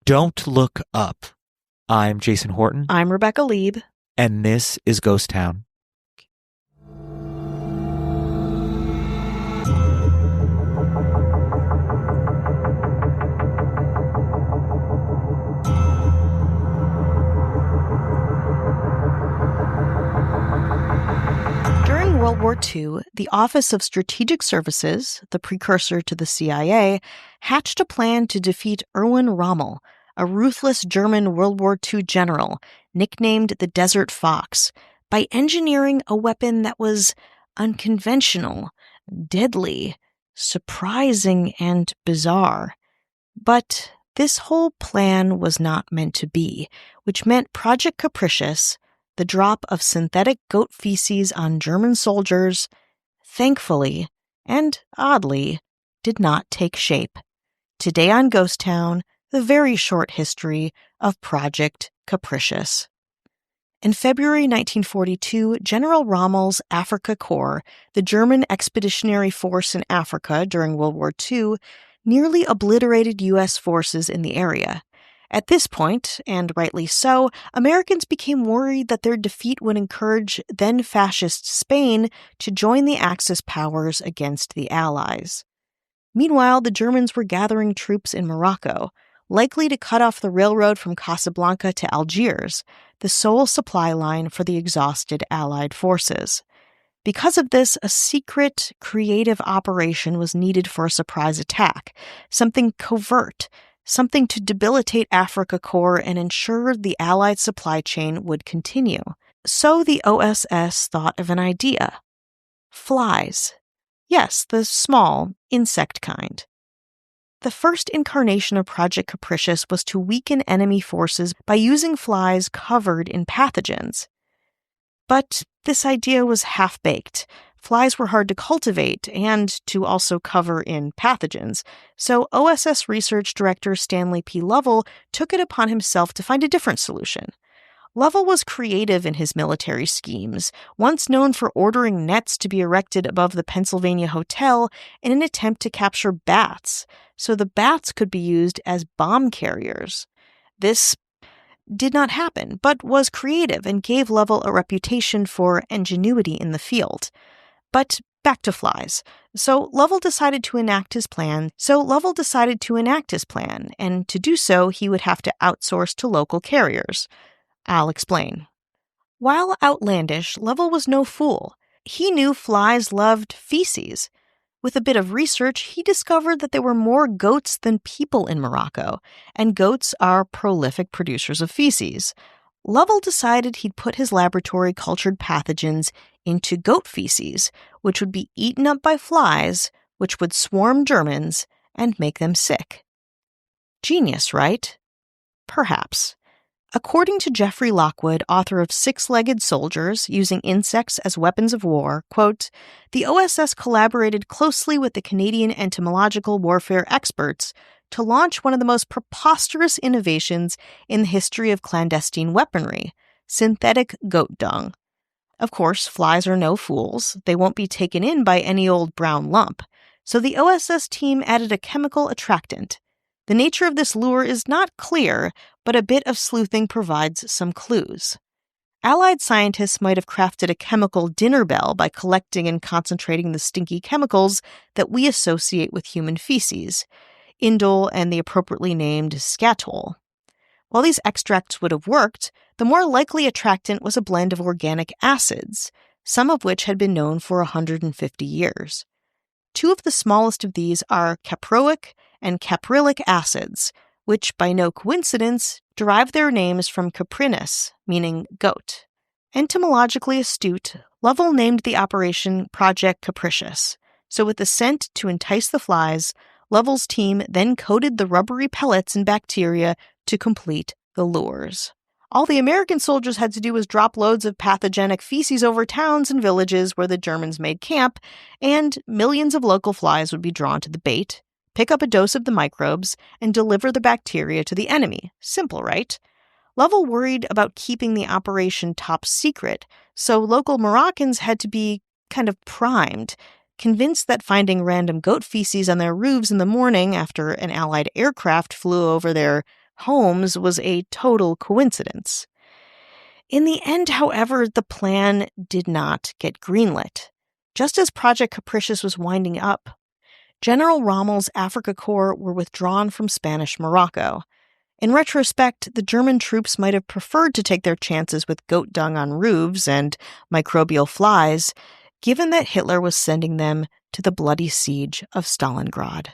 Don't look up. I'm Jason Horton, I'm Rebecca Lieb. and this is Ghost Town. During World War II, the Office of Strategic Services, the precursor to the CIA, hatched a plan to defeat Erwin Rommel, a ruthless German World War II general nicknamed the Desert Fox, by engineering a weapon that was unconventional, deadly, surprising, and bizarre. But this whole plan was not meant to be, which meant Project Capricious, the drop of synthetic goat feces on German soldiers, thankfully, and oddly, did not take shape. Today on Ghost Town, the very short history of Project Capricious. In February 1942, General Rommel's Afrika Korps, the German expeditionary force in Africa during World War II, nearly obliterated U.S. forces in the area. At this point, and rightly so, Americans became worried that their defeat would encourage then-fascist Spain to join the Axis powers against the Allies. Meanwhile, the Germans were gathering troops in Morocco, likely to cut off the railroad from Casablanca to Algiers, the sole supply line for the exhausted Allied forces. Because of this, a secret, creative operation was needed for a surprise attack, something covert, something to debilitate Afrika Korps and ensure the Allied supply chain would continue. So the OSS thought of an idea. Flies. Yes, the small, insect kind. The first incarnation of Project Capricious was to weaken enemy forces by using flies covered in pathogens. But this idea was half-baked. Flies were hard to cultivate and to also cover in pathogens, so OSS Research Director Stanley P. Lovell took it upon himself to find a different solution. Lovell was creative in his military schemes, once known for ordering nets to be erected above the Pennsylvania Hotel in an attempt to capture bats, so the bats could be used as bomb carriers. This did not happen, but was creative and gave Lovell a reputation for ingenuity in the field. But back to flies. So Lovell decided to enact his plan, and to do so, he would have to outsource to local carriers. I'll explain. While outlandish, Lovell was no fool. He knew flies loved feces. With a bit of research, he discovered that there were more goats than people in Morocco, and goats are prolific producers of feces. Lovell decided he'd put his laboratory cultured pathogens into goat feces, which would be eaten up by flies, which would swarm Germans and make them sick. Genius, right? Perhaps. According to Geoffrey Lockwood, author of Six-Legged Soldiers, Using Insects as Weapons of War, quote, the OSS collaborated closely with the Canadian entomological warfare experts to launch one of the most preposterous innovations in the history of clandestine weaponry, synthetic goat dung. Of course, flies are no fools. They won't be taken in by any old brown lump. So the OSS team added a chemical attractant. The nature of this lure is not clear, but a bit of sleuthing provides some clues. Allied scientists might have crafted a chemical dinner bell by collecting and concentrating the stinky chemicals that we associate with human feces, indole and the appropriately named scatol. While these extracts would have worked, the more likely attractant was a blend of organic acids, some of which had been known for 150 years. Two of the smallest of these are caproic and caprylic acids, which, by no coincidence, derive their names from caprinus, meaning goat. Entomologically astute, Lovell named the operation Project Capricious, so with the scent to entice the flies, Lovell's team then coated the rubbery pellets in bacteria to complete the lures. All the American soldiers had to do was drop loads of pathogenic feces over towns and villages where the Germans made camp, and millions of local flies would be drawn to the bait, pick up a dose of the microbes, and deliver the bacteria to the enemy. Simple, right? Lovell worried about keeping the operation top secret, so local Moroccans had to be kind of primed, convinced that finding random goat feces on their roofs in the morning after an Allied aircraft flew over their homes was a total coincidence. In the end, however, the plan did not get greenlit. Just as Project Capricious was winding up, General Rommel's Afrika Korps were withdrawn from Spanish Morocco. In retrospect, the German troops might have preferred to take their chances with goat dung on roofs and microbial flies, given that Hitler was sending them to the bloody siege of Stalingrad.